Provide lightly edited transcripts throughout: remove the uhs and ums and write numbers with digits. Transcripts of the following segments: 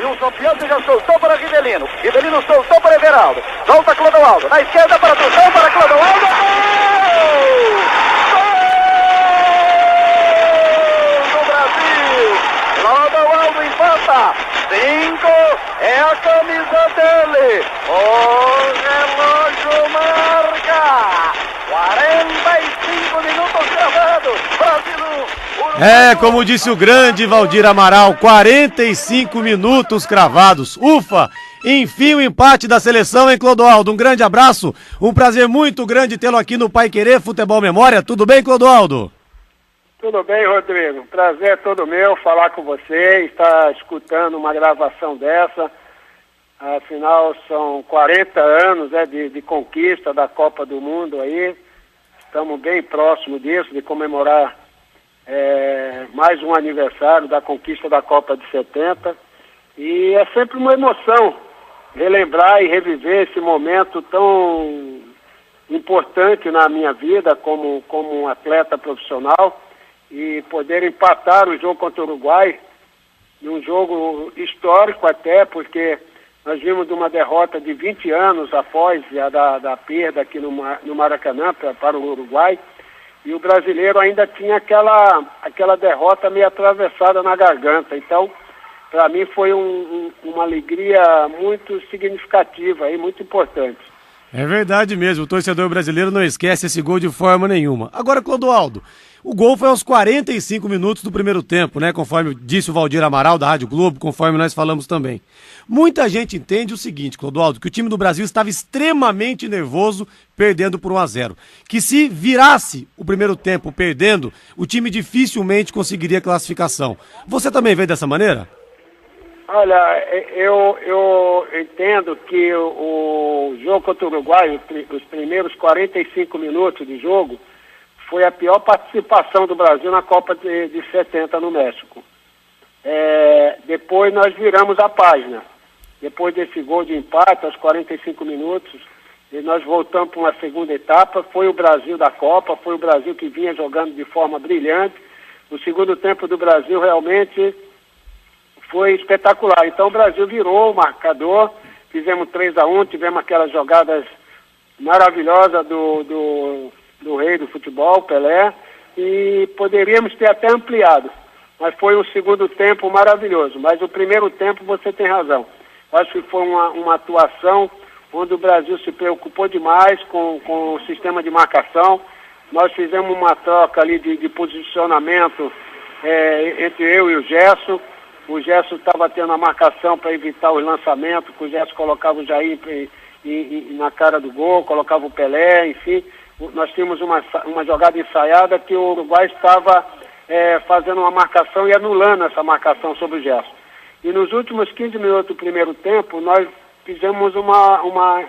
Wilson Fiança já soltou para Rivelino. Rivelino soltou para Everaldo. Volta Clodoaldo. Na esquerda para Tucão, para Clodoaldo. Gol do Brasil. Clodoaldo empata. 5 é a camisa dele. O relógio marca 45 minutos gravados. Brasil. Como disse o grande Valdir Amaral, 45 minutos cravados. Ufa! Enfim, o empate da seleção, hein, Clodoaldo? Um grande abraço, um prazer muito grande tê-lo aqui no Paiquerê Futebol Memória. Tudo bem, Clodoaldo? Tudo bem, Rodrigo. Prazer é todo meu falar com você, estar escutando uma gravação dessa. Afinal, são 40 anos de conquista da Copa do Mundo aí. Estamos bem próximos disso, de comemorar mais um aniversário da conquista da Copa de 70. E é sempre uma emoção relembrar e reviver esse momento tão importante na minha vida como um atleta profissional e poder empatar o jogo contra o Uruguai, num jogo histórico até, porque nós vimos de uma derrota de 20 anos após da perda aqui no Maracanã para o Uruguai, e o brasileiro ainda tinha aquela derrota meio atravessada na garganta. Então, para mim foi uma alegria muito significativa e muito importante. É verdade mesmo, o torcedor brasileiro não esquece esse gol de forma nenhuma. Agora, Clodoaldo, o gol foi aos 45 minutos do primeiro tempo, né? Conforme disse o Valdir Amaral da Rádio Globo, conforme nós falamos também. Muita gente entende o seguinte, Clodoaldo, que o time do Brasil estava extremamente nervoso, perdendo por 1-0. Que se virasse o primeiro tempo perdendo, o time dificilmente conseguiria classificação. Você também vê dessa maneira? Olha, eu entendo que o jogo contra o Uruguai, os primeiros 45 minutos de jogo, foi a pior participação do Brasil na Copa de 70 no México. Depois nós viramos a página. Depois desse gol de empate, aos 45 minutos, e nós voltamos para uma segunda etapa. Foi o Brasil da Copa, foi o Brasil que vinha jogando de forma brilhante. O segundo tempo do Brasil realmente foi espetacular. Então o Brasil virou o marcador, fizemos 3-1, tivemos aquelas jogadas maravilhosas do rei do futebol, Pelé, e poderíamos ter até ampliado. Mas foi um segundo tempo maravilhoso. Mas o primeiro tempo você tem razão. Acho que foi uma atuação onde o Brasil se preocupou demais com o sistema de marcação. Nós fizemos uma troca ali de posicionamento entre eu e o Gerson. O Gerson estava tendo a marcação para evitar os lançamentos, que o Gerson colocava o Jair na cara do gol, colocava o Pelé, enfim. Nós tínhamos uma jogada ensaiada que o Uruguai estava fazendo uma marcação e anulando essa marcação sobre o Gerson. E nos últimos 15 minutos do primeiro tempo, nós fizemos uma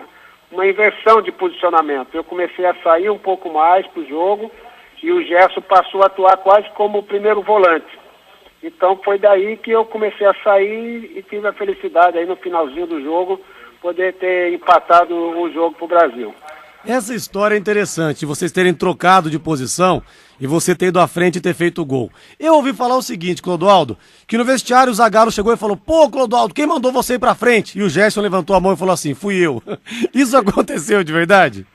inversão de posicionamento. Eu comecei a sair um pouco mais para o jogo e o Gerson passou a atuar quase como o primeiro volante. Então foi daí que eu comecei a sair e tive a felicidade aí no finalzinho do jogo poder ter empatado o jogo para o Brasil. Essa história é interessante, vocês terem trocado de posição e você ter ido à frente e ter feito o gol. Eu ouvi falar o seguinte, Clodoaldo, que no vestiário o Zagallo chegou e falou: pô, Clodoaldo, quem mandou você ir pra frente? E o Gerson levantou a mão e falou assim: fui eu. Isso aconteceu de verdade?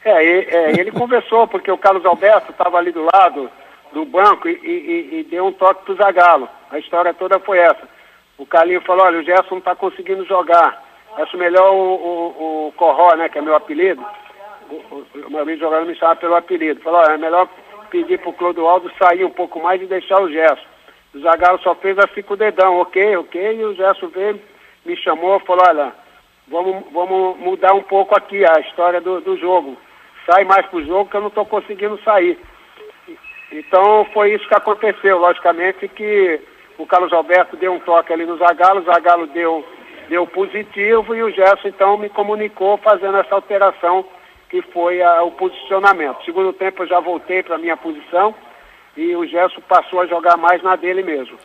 Ele conversou, porque o Carlos Alberto estava ali do lado do banco e deu um toque pro Zagallo. A história toda foi essa. O Carlinho falou: olha, o Gerson não está conseguindo jogar. Acho melhor o Corró, né, que é meu apelido. O meu amigo jogador me chama pelo apelido. Falou: olha, é melhor pedir pro Clodoaldo sair um pouco mais e deixar o Gerson. O Zagallo só fez assim com o dedão, ok, e o Gerson veio, me chamou, falou: olha, vamos mudar um pouco aqui a história do jogo. Sai mais pro jogo que eu não estou conseguindo sair. Então foi isso que aconteceu. Logicamente que o Carlos Alberto deu um toque ali no Zagallo, o Zagallo deu positivo e o Gerson então me comunicou fazendo essa alteração que foi o posicionamento. Segundo tempo eu já voltei para a minha posição e o Gerson passou a jogar mais na dele mesmo.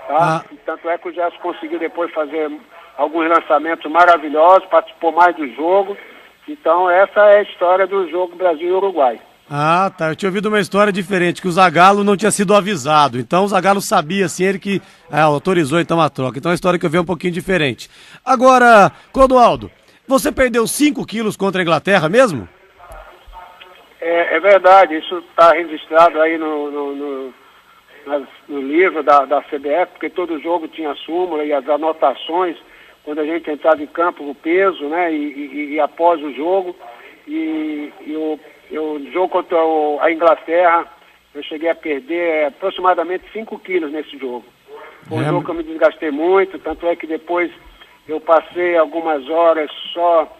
Tá? Tanto é que o Gerson conseguiu depois fazer alguns lançamentos maravilhosos, participou mais do jogo. Então essa é a história do jogo Brasil e Uruguai. Ah, tá. Eu tinha ouvido uma história diferente, que o Zagallo não tinha sido avisado. Então o Zagallo sabia, assim, ele que autorizou então a troca. Então a história que eu vi é um pouquinho diferente. Agora, Clodoaldo, você perdeu 5 quilos contra a Inglaterra mesmo? É verdade, isso está registrado aí no livro da CBF, porque todo jogo tinha súmula e as anotações, quando a gente entrava em campo, o peso, né, e após o jogo. No jogo contra a Inglaterra, eu cheguei a perder aproximadamente 5 quilos nesse jogo. Foi um jogo que eu me desgastei muito, tanto é que depois eu passei algumas horas só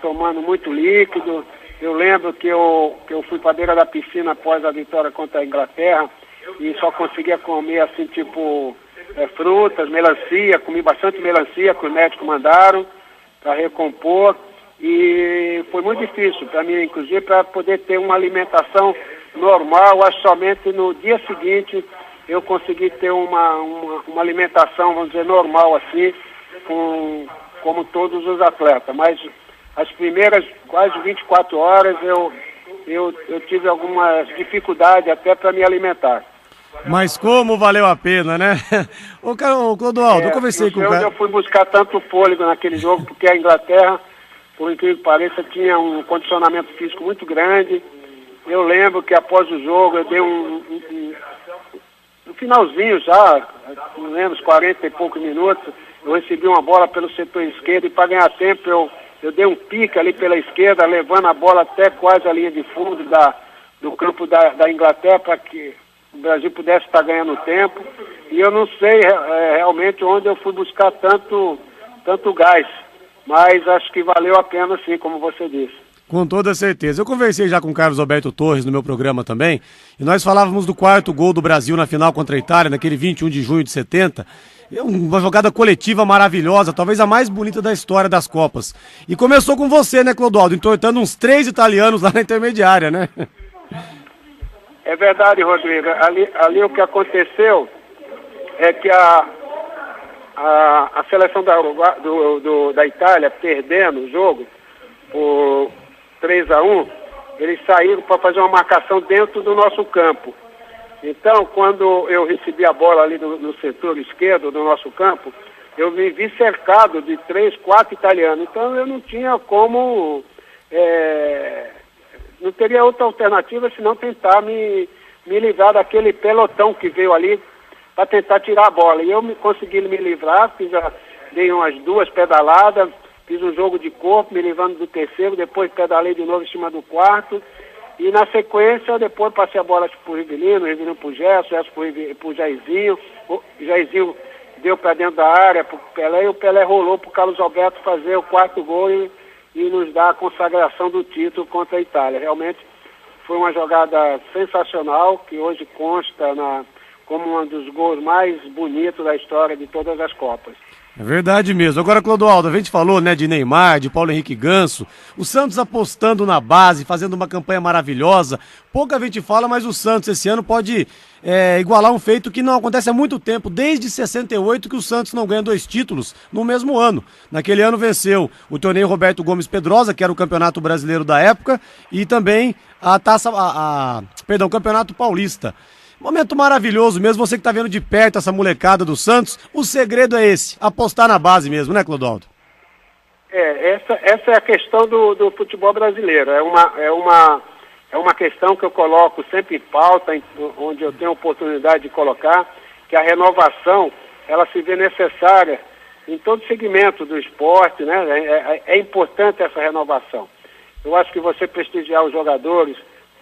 tomando muito líquido. Eu lembro que eu fui para a beira da piscina após a vitória contra a Inglaterra e só conseguia comer assim, tipo, frutas, melancia, comi bastante melancia que os médicos mandaram para recompor. E foi muito difícil para mim, inclusive, para poder ter uma alimentação normal. Acho que somente no dia seguinte eu consegui ter uma alimentação, vamos dizer, normal, assim, como todos os atletas. Mas as primeiras quase 24 horas eu tive algumas dificuldades até para me alimentar. Mas como valeu a pena, né? Ô, Clodoaldo, eu conversei com o cara. Eu fui buscar tanto fôlego naquele jogo, porque a Inglaterra, por incrível que pareça, tinha um condicionamento físico muito grande. Eu lembro que após o jogo eu dei no finalzinho já, não lembro, uns 40 e poucos minutos, eu recebi uma bola pelo setor esquerdo e para ganhar tempo eu dei um pique ali pela esquerda, levando a bola até quase a linha de fundo do campo da Inglaterra para que o Brasil pudesse estar ganhando tempo. E eu não sei realmente onde eu fui buscar tanto gás, mas acho que valeu a pena sim, como você disse. Com toda certeza. Eu conversei já com o Carlos Alberto Torres no meu programa também, e nós falávamos do 4º gol do Brasil na final contra a Itália, naquele 21 de junho de 70. Uma jogada coletiva maravilhosa, talvez a mais bonita da história das Copas. E começou com você, né, Clodoaldo, entortando uns 3 italianos lá na intermediária, né? É verdade, Rodrigo. Ali o que aconteceu é que a seleção da Itália, perdendo o jogo por 3-1, eles saíram para fazer uma marcação dentro do nosso campo. Então, quando eu recebi a bola ali no setor esquerdo do nosso campo, eu me vi cercado de 3, 4 italianos. Então, eu não tinha como... não teria outra alternativa senão tentar me livrar daquele pelotão que veio ali para tentar tirar a bola. E eu consegui me livrar, dei umas 2 pedaladas, fiz um jogo de corpo, me livrando do terceiro, depois pedalei de novo em cima do 4º, e na sequência depois passei a bola para o Rivelino para o Gerson para o Jairzinho, o Jairzinho deu para dentro da área para o Pelé, e o Pelé rolou para o Carlos Alberto fazer o 4º gol e nos dar a consagração do título contra a Itália. Realmente foi uma jogada sensacional, que hoje consta como um dos gols mais bonitos da história de todas as Copas. É verdade mesmo. Agora, Clodoaldo, a gente falou, né, de Neymar, de Paulo Henrique Ganso, o Santos apostando na base, fazendo uma campanha maravilhosa. Pouca gente fala, mas o Santos esse ano pode igualar um feito que não acontece há muito tempo, desde 68 que o Santos não ganha 2 títulos no mesmo ano. Naquele ano venceu o torneio Roberto Gomes Pedrosa, que era o campeonato brasileiro da época, e também o Campeonato Paulista. Momento maravilhoso mesmo, você que tá vendo de perto essa molecada do Santos, o segredo é esse, apostar na base mesmo, né, Clodoaldo? Essa é a questão do futebol brasileiro, é uma questão que eu coloco sempre em pauta, onde eu tenho a oportunidade de colocar, que a renovação, ela se vê necessária em todo segmento do esporte, né? É importante essa renovação. Eu acho que você prestigiar os jogadores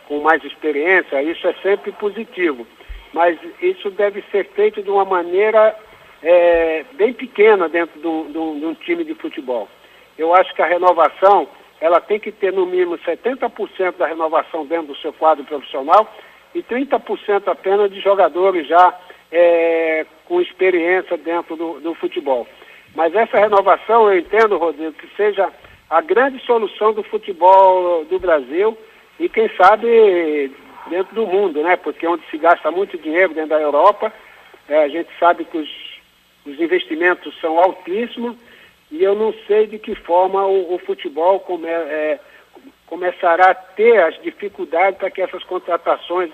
com mais experiência, isso é sempre positivo, mas isso deve ser feito de uma maneira bem pequena dentro de um time de futebol. Eu acho que a renovação, ela tem que ter no mínimo 70% da renovação dentro do seu quadro profissional e 30% apenas de jogadores já com experiência dentro do futebol. Mas essa renovação, eu entendo, Rodrigo, que seja a grande solução do futebol do Brasil, e quem sabe dentro do mundo, né? Porque onde se gasta muito dinheiro dentro da Europa, a gente sabe que os investimentos são altíssimos, e eu não sei de que forma o futebol começará a ter as dificuldades para que essas contratações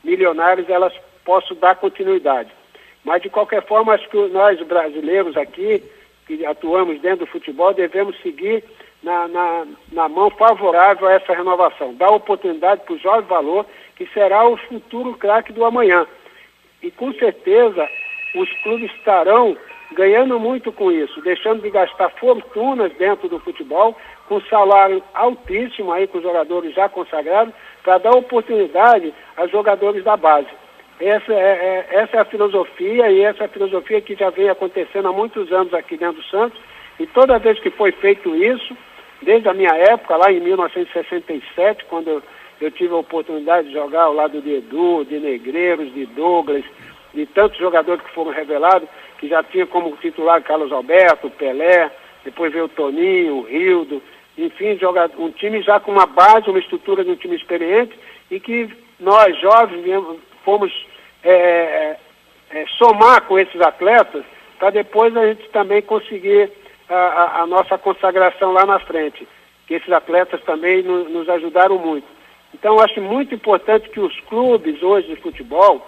milionárias elas possam dar continuidade. Mas, de qualquer forma, acho que nós brasileiros aqui, que atuamos dentro do futebol, devemos seguir na mão favorável a essa renovação. Dar oportunidade para o jovem valor, que será o futuro craque do amanhã. E, com certeza, os clubes estarão ganhando muito com isso, deixando de gastar fortunas dentro do futebol, com salário altíssimo aí com os jogadores já consagrados, para dar oportunidade aos jogadores da base. Essa é a filosofia, e essa é a filosofia que já vem acontecendo há muitos anos aqui dentro do Santos, e toda vez que foi feito isso, desde a minha época, lá em 1967, quando eu tive a oportunidade de jogar ao lado de Edu, de Negreiros, de Douglas, de tantos jogadores que foram revelados, que já tinha como titular Carlos Alberto, Pelé, depois veio o Toninho, o Rildo, enfim, um time já com uma base, uma estrutura de um time experiente, e que nós, jovens, fomos somar com esses atletas, para depois a gente também conseguir a nossa consagração lá na frente, que esses atletas também nos ajudaram muito. Então, eu acho muito importante que os clubes hoje de futebol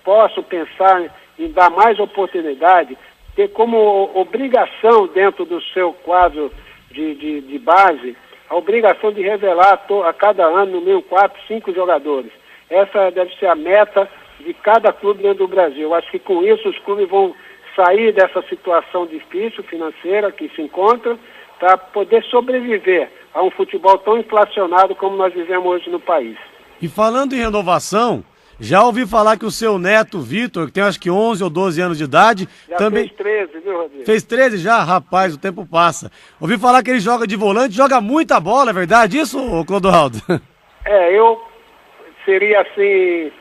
possam pensar em dar mais oportunidade, ter como obrigação dentro do seu quadro de base, a obrigação de revelar a cada ano, no mínimo 4, 5 jogadores. Essa deve ser a meta de cada clube dentro do Brasil. Eu acho que com isso os clubes vão sair dessa situação difícil financeira que se encontra, para poder sobreviver a um futebol tão inflacionado como nós vivemos hoje no país. E falando em renovação, já ouvi falar que o seu neto, Vitor, que tem acho que 11 ou 12 anos de idade, já também fez 13, viu, Rodrigo? Fez 13 já? Rapaz, o tempo passa. Ouvi falar que ele joga de volante, joga muita bola, é verdade isso, Clodoaldo? Eu seria assim,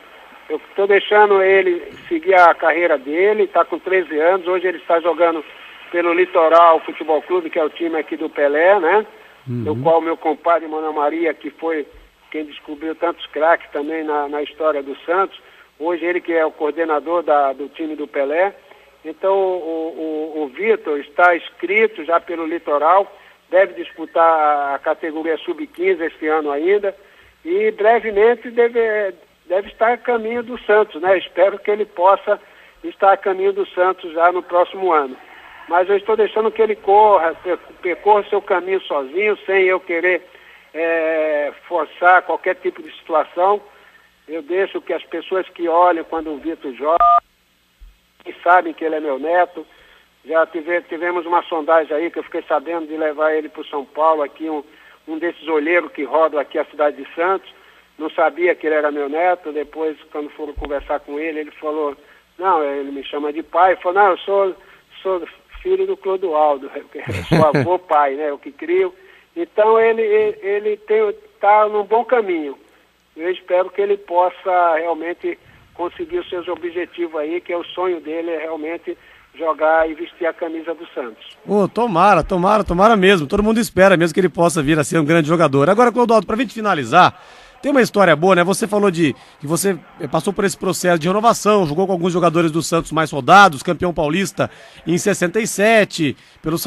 eu estou deixando ele seguir a carreira dele, está com 13 anos, hoje ele está jogando pelo Litoral Futebol Clube, que é o time aqui do Pelé, né? Do qual meu compadre Manoel Maria, que foi quem descobriu tantos craques também na história do Santos, hoje ele que é o coordenador do time do Pelé. Então o Vitor está inscrito já pelo Litoral, deve disputar a categoria Sub-15 este ano ainda, e brevemente deve estar a caminho do Santos, né? Espero que ele possa estar a caminho do Santos já no próximo ano. Mas eu estou deixando que ele percorra seu caminho sozinho, sem eu querer forçar qualquer tipo de situação. Eu deixo que as pessoas que olham quando o Vitor joga, que sabem que ele é meu neto. Já tivemos uma sondagem aí que eu fiquei sabendo de levar ele para o São Paulo, aqui um desses olheiros que rodam aqui a cidade de Santos. Não sabia que ele era meu neto. Depois, quando foram conversar com ele falou, não, ele me chama de pai. Ele falou, não, eu sou filho do Clodoaldo, sou avô, pai, né, eu que crio. Então ele está num bom caminho. Eu espero que ele possa realmente conseguir os seus objetivos aí, que é o sonho dele, é realmente jogar e vestir a camisa do Santos. Tomara mesmo. Todo mundo espera mesmo que ele possa vir a ser um grande jogador. Agora, Clodoaldo, pra gente finalizar, tem uma história boa, né? Você falou que você passou por esse processo de renovação, jogou com alguns jogadores do Santos mais rodados, campeão paulista em 67, pelo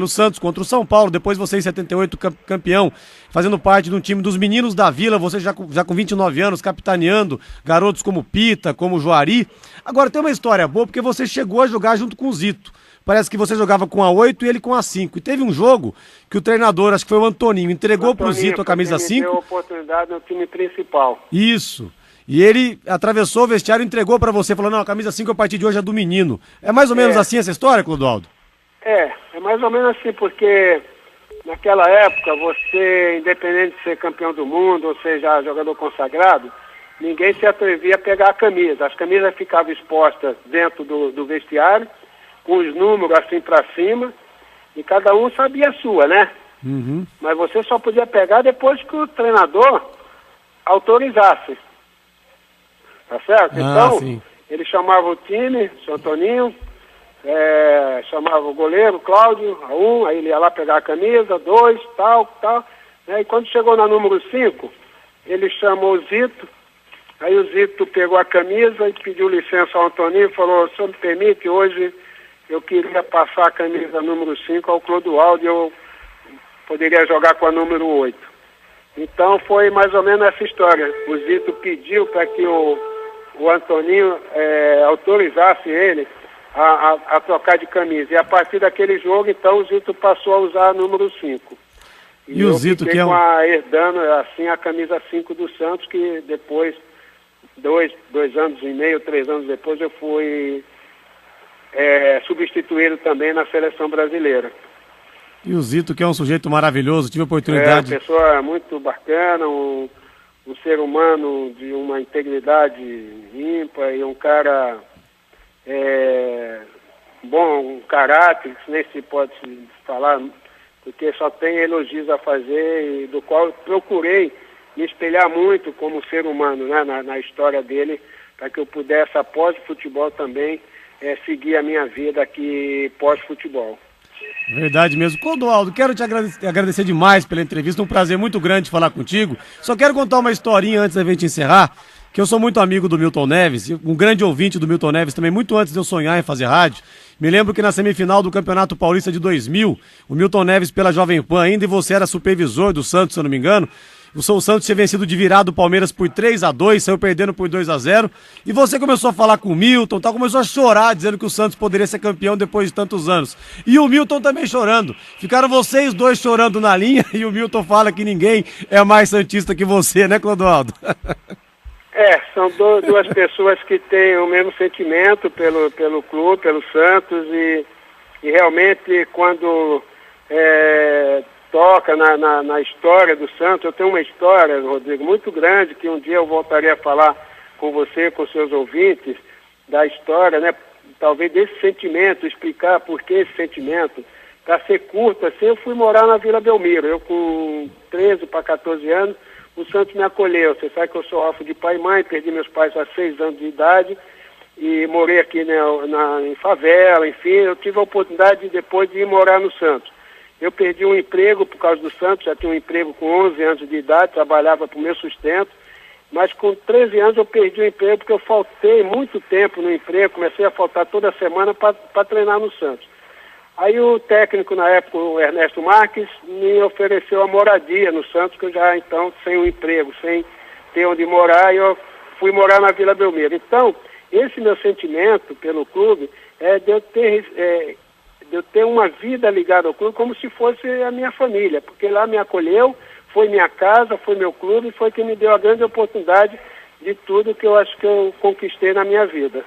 Santos contra o São Paulo, depois você em 78 campeão, fazendo parte de um time dos meninos da Vila, você já com 29 anos, capitaneando garotos como Pita, como Juari. Agora tem uma história boa, porque você chegou a jogar junto com o Zito. Parece que você jogava com a 8 e ele com a 5. E teve um jogo que o treinador, acho que foi o Antoninho, entregou pro Zito a camisa 5. Deu oportunidade no time principal. Isso. E ele atravessou o vestiário e entregou pra você, falou, não, a camisa 5 a partir de hoje é do menino. É mais ou menos assim essa história, Clodoaldo? É mais ou menos assim, porque naquela época você, independente de ser campeão do mundo, ou seja, jogador consagrado, ninguém se atrevia a pegar a camisa. As camisas ficavam expostas dentro do vestiário, com os números assim para cima, e cada um sabia a sua, né? Uhum. Mas você só podia pegar depois que o treinador autorizasse. Tá certo? Então, sim. Ele chamava o time, o seu Toninho, chamava o goleiro, Cláudio, a 1, aí ele ia lá pegar a camisa, 2, tal, né? E quando chegou na número 5, ele chamou o Zito. Aí o Zito pegou a camisa e pediu licença ao Antoninho e falou, o senhor me permite, hoje eu queria passar a camisa número 5 ao Clodoaldo e eu poderia jogar com a número 8. Então foi mais ou menos essa história. O Zito pediu para que o Antoninho autorizasse ele a trocar de camisa. E a partir daquele jogo, então, o Zito passou a usar a número 5. E o Zito, que é herdando assim a camisa 5 do Santos, que depois, 2 anos e meio, 3 anos depois, eu fui substituído também na seleção brasileira. E o Zito, que é um sujeito maravilhoso, tive a oportunidade... É uma pessoa muito bacana, um ser humano de uma integridade ímpar e um cara bom, um caráter, que nem se pode falar, porque só tem elogios a fazer e do qual eu procurei me espelhar muito como ser humano, né, na história dele, para que eu pudesse, após o futebol também, seguir a minha vida aqui pós-futebol. Verdade mesmo. Clodoaldo, quero te agradecer demais pela entrevista, um prazer muito grande falar contigo. Só quero contar uma historinha antes da gente encerrar, que eu sou muito amigo do Milton Neves, um grande ouvinte do Milton Neves também, muito antes de eu sonhar em fazer rádio. Me lembro que na semifinal do Campeonato Paulista de 2000, o Milton Neves pela Jovem Pan ainda, e você era supervisor do Santos, se eu não me engano. O Santos tinha vencido de virado o Palmeiras por 3-2, saiu perdendo por 2-0. E você começou a falar com o Milton, começou a chorar, dizendo que o Santos poderia ser campeão depois de tantos anos. E o Milton também chorando. Ficaram vocês dois chorando na linha e o Milton fala que ninguém é mais santista que você, né, Clodoaldo? São duas pessoas que têm o mesmo sentimento pelo clube, pelo Santos, e realmente quando toca na história do Santos, eu tenho uma história, Rodrigo, muito grande, que um dia eu voltaria a falar com você, com seus ouvintes, da história, né? Talvez desse sentimento, explicar por que esse sentimento. Para ser curto, assim, eu fui morar na Vila Belmiro. Eu com 13 para 14 anos, o Santos me acolheu. Você sabe que eu sou órfão de pai e mãe, perdi meus pais há 6 anos de idade e morei aqui em favela, enfim, eu tive a oportunidade depois de ir morar no Santos. Eu perdi um emprego por causa do Santos, já tinha um emprego com 11 anos de idade, trabalhava para o meu sustento, mas com 13 anos eu perdi o emprego porque eu faltei muito tempo no emprego, comecei a faltar toda semana para treinar no Santos. Aí o técnico na época, o Ernesto Marques, me ofereceu a moradia no Santos, que eu já então, sem um emprego, sem ter onde morar, eu fui morar na Vila Belmiro. Então, esse meu sentimento pelo clube é de eu ter uma vida ligada ao clube como se fosse a minha família, porque lá me acolheu, foi minha casa, foi meu clube, foi que me deu a grande oportunidade de tudo que eu acho que eu conquistei na minha vida.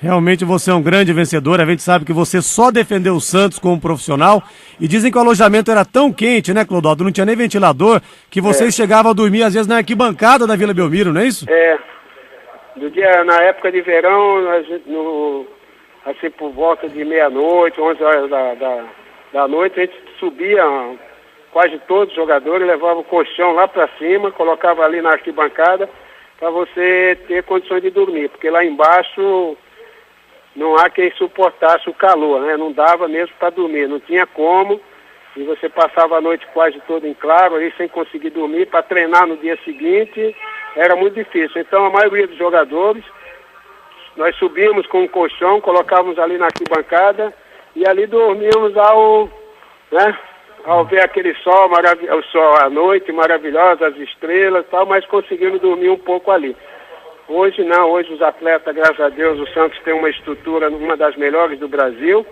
Realmente você é um grande vencedor, a gente sabe que você só defendeu o Santos como profissional e dizem que o alojamento era tão quente, né, Clodoaldo? Não tinha nem ventilador, que vocês chegavam a dormir às vezes na arquibancada da Vila Belmiro, não é isso? Na época de verão, assim por volta de meia-noite, 11 horas da noite, a gente subia, quase todos os jogadores levavam o colchão lá para cima, colocava ali na arquibancada para você ter condições de dormir, porque lá embaixo não há quem suportasse o calor, né? Não dava mesmo para dormir, não tinha como, e você passava a noite quase toda em claro, ali sem conseguir dormir, para treinar no dia seguinte, era muito difícil. Então a maioria dos jogadores, nós subíamos com um colchão, colocávamos ali na arquibancada, e ali dormíamos ao ver aquele sol, o sol à noite, maravilhoso, as estrelas e tal, mas conseguimos dormir um pouco ali. Hoje não, hoje os atletas, graças a Deus, o Santos tem uma estrutura, uma das melhores do Brasil,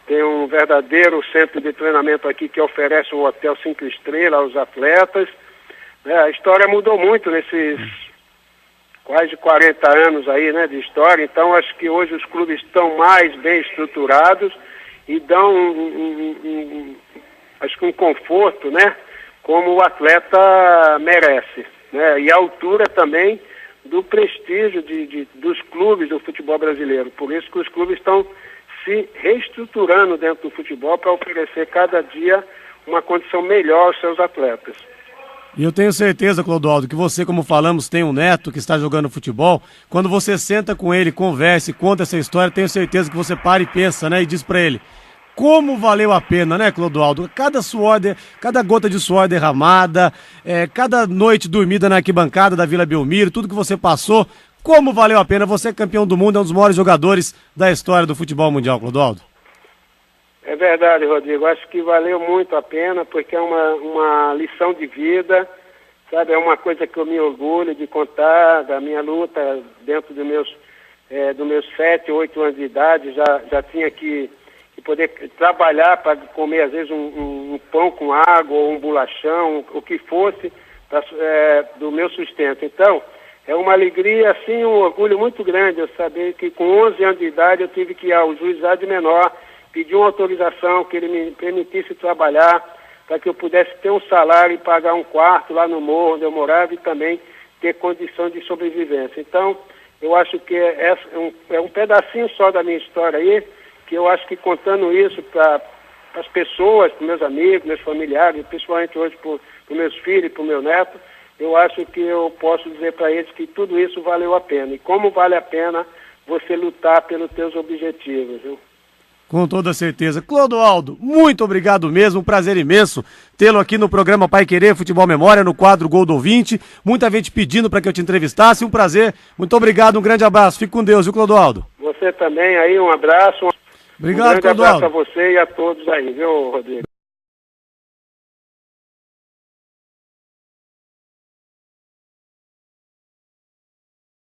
tem um verdadeiro centro de treinamento aqui que oferece um hotel 5 estrelas aos atletas. A história mudou muito nesses quase 40 anos aí, né, de história, então acho que hoje os clubes estão mais bem estruturados e dão acho que um conforto, né, como o atleta merece, né, e a altura também do prestígio dos clubes do futebol brasileiro. Por isso que os clubes estão se reestruturando dentro do futebol para oferecer cada dia uma condição melhor aos seus atletas. E eu tenho certeza, Clodoaldo, que você, como falamos, tem um neto que está jogando futebol. Quando você senta com ele, conversa e conta essa história, tenho certeza que você para e pensa, né, e diz para ele como valeu a pena, né, Clodoaldo? Cada gota de suor derramada, cada noite dormida na arquibancada da Vila Belmiro, tudo que você passou, como valeu a pena? Você é campeão do mundo, é um dos maiores jogadores da história do futebol mundial, Clodoaldo. É verdade, Rodrigo. Acho que valeu muito a pena, porque é uma lição de vida. sabe, é uma coisa que eu me orgulho de contar, da minha luta dentro dos meus 7, 8 anos de idade, já tinha que poder trabalhar para comer, às vezes, um pão com água, ou um bolachão, o que fosse, do meu sustento. Então, é uma alegria, assim, um orgulho muito grande eu saber que com 11 anos de idade eu tive que ir ao juizado menor, pedir uma autorização que ele me permitisse trabalhar, para que eu pudesse ter um salário e pagar um quarto lá no morro onde eu morava e também ter condição de sobrevivência. Então, eu acho que é um pedacinho só da minha história aí, que eu acho que contando isso para as pessoas, para meus amigos, meus familiares, principalmente hoje para os meus filhos e para o meu neto, eu acho que eu posso dizer para eles que tudo isso valeu a pena. E como vale a pena você lutar pelos teus objetivos, viu? Com toda certeza. Clodoaldo, muito obrigado mesmo, um prazer imenso tê-lo aqui no programa Pai Querer Futebol Memória, no quadro Gol do Ouvinte. Muita gente pedindo para que eu te entrevistasse, um prazer. Muito obrigado, um grande abraço. Fique com Deus, viu, Clodoaldo? Você também aí, um abraço. Obrigado, um grande Clodoaldo. abraço a você e a todos aí, viu, Rodrigo?